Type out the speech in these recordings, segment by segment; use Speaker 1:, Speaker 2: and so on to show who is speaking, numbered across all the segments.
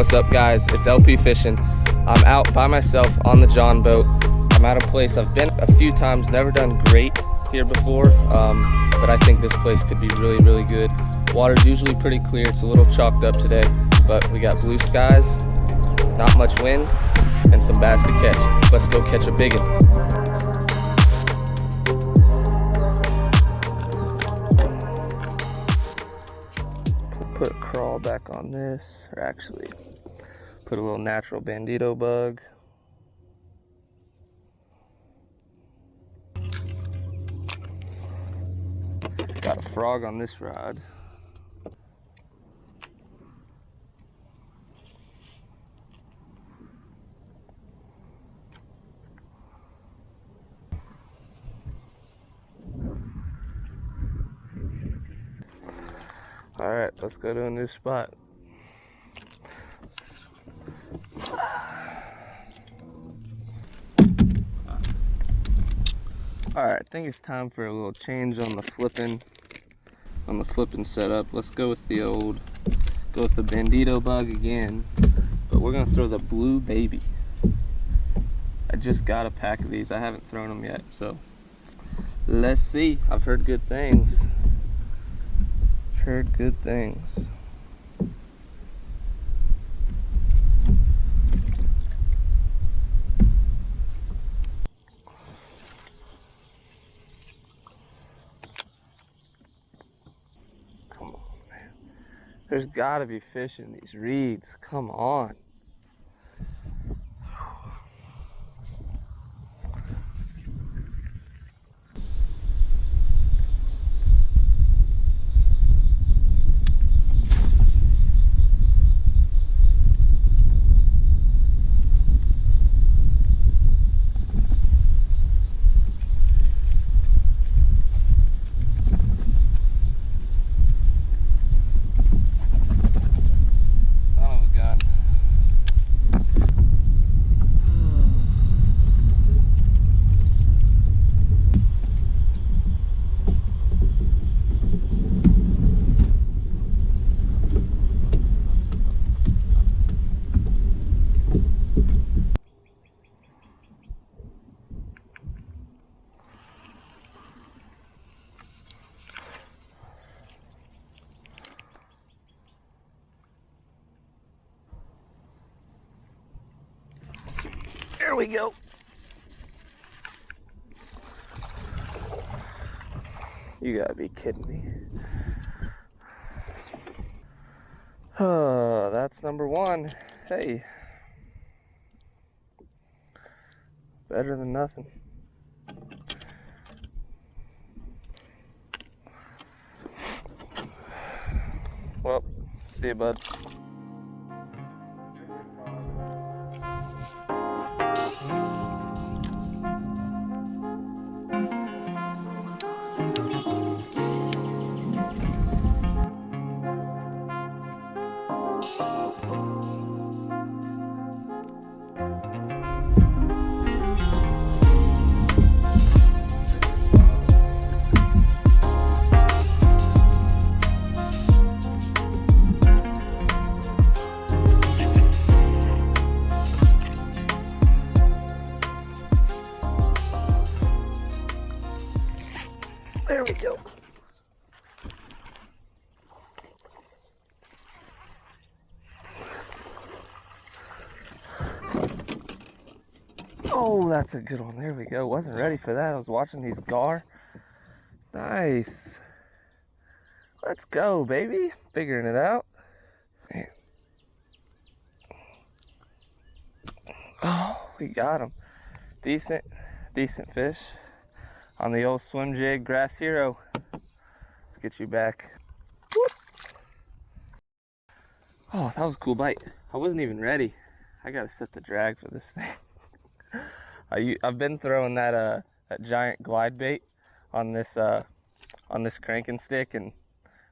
Speaker 1: What's up, guys? It's LP Fishing. I'm out by myself on the John boat. I'm at a place I've been a few times, never done great here before, but I think this place could be really good. Water's usually pretty clear. It's a little chalked up today, but we got blue skies, not much wind, and some bass to catch. Let's go catch a biggin. Put a crawl back on this, or actually put a little natural bandito bug. Got a frog on this rod. All right, let's go to a new spot. All right, I think it's time for a little change on the flipping setup. Let's go with the bandito bug again, but we're gonna throw the blue baby. I just got a pack of these. I haven't thrown them yet, so let's see. I've heard good things. Heard good things. Come on, man. There's gotta be fish in these reeds. Come on. There we go. You gotta be kidding me. Oh, that's number one. Hey. Better than nothing. Well, see you, bud. There we go. Oh, that's a good one. There we go. Wasn't ready for that. I was watching these gar. Nice. Let's go, baby. Figuring it out. Man. Oh, we got him. Decent fish. On the old swim jig, Grass Hero. Let's get you back. Whoop. Oh, that was a cool bite. I wasn't even ready. I gotta set the drag for this thing. I've been throwing that giant glide bait on this cranking stick, and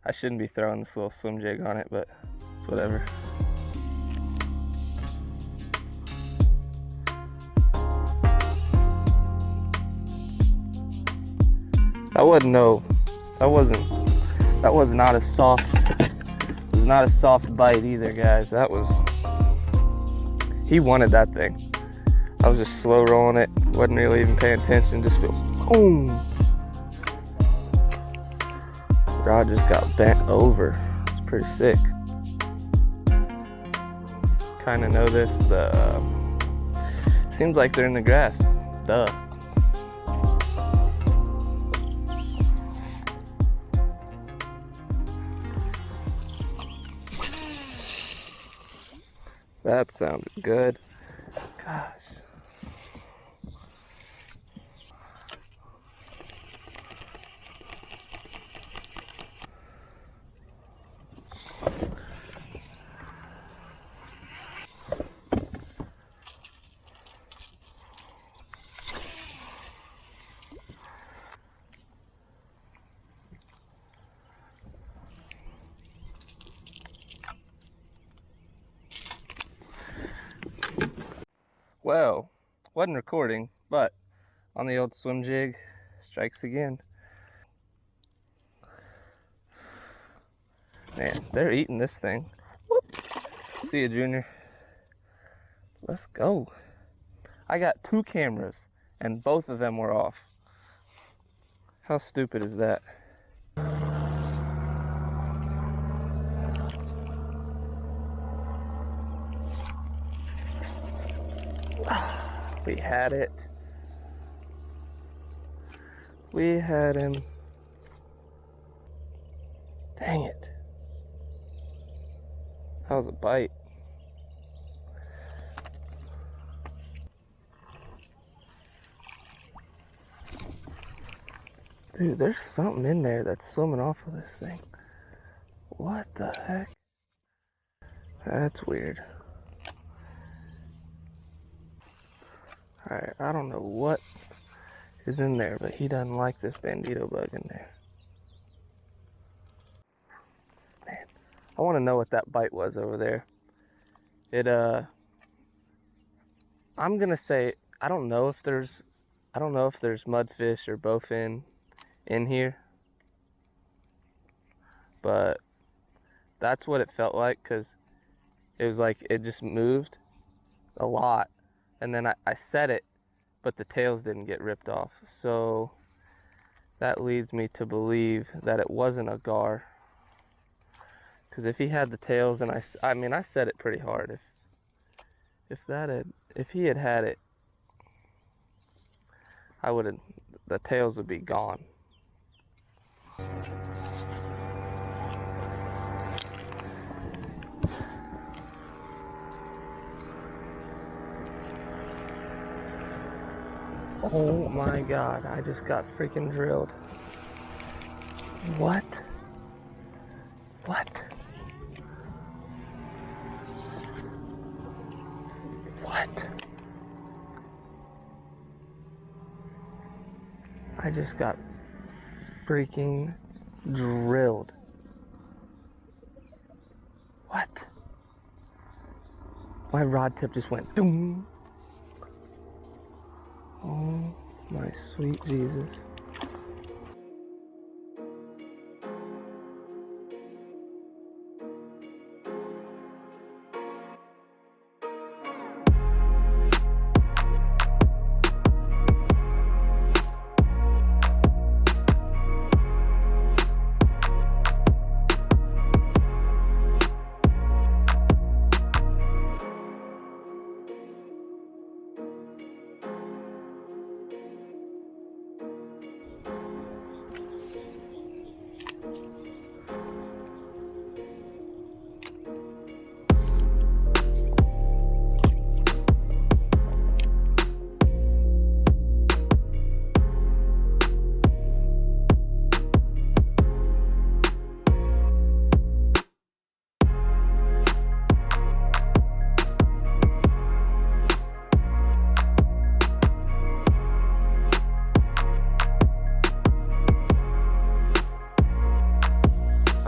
Speaker 1: I shouldn't be throwing this little swim jig on it, but it's whatever. That was not a soft bite either, guys. That was He wanted that thing. I was just slow rolling it, wasn't really even paying attention, just feel boom. Rod just got bent over. It's pretty sick. Kind of noticed seems like they're in the grass. Duh. That sounded good. Gosh. Well, wasn't recording, but on the old swim jig, strikes again. Man, they're eating this thing. Whoop. See you, Junior. Let's go. I got 2 cameras and both of them were off. How stupid is that? We had it. We had him. Dang it. That was a bite. Dude, there's something in there that's swimming off of this thing. What the heck? That's weird. Alright, I don't know what is in there, but he doesn't like this bandito bug in there. Man, I want to know what that bite was over there. I'm gonna say, I don't know if there's mudfish or bowfin in here, but that's what it felt like, because it was like it just moved a lot, and then I set it, but the tails didn't get ripped off, so that leads me to believe that it wasn't a gar, because if he had the tails, and I mean I set it pretty hard, if he had it, the tails would be gone. Oh my God, I just got freaking drilled. What? What? What? I just got freaking drilled. What? My rod tip just went doom. Oh my sweet Jesus.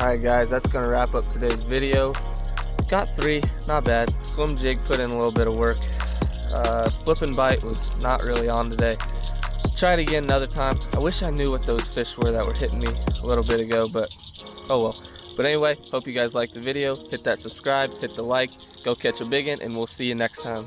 Speaker 1: Alright guys, that's going to wrap up today's video. Got 3, not bad. Swim jig put in a little bit of work. Flip and bite was not really on today. Try it again another time. I wish I knew what those fish were that were hitting me a little bit ago, but oh well. But anyway, hope you guys liked the video. Hit that subscribe, hit the like, go catch a biggin, and we'll see you next time.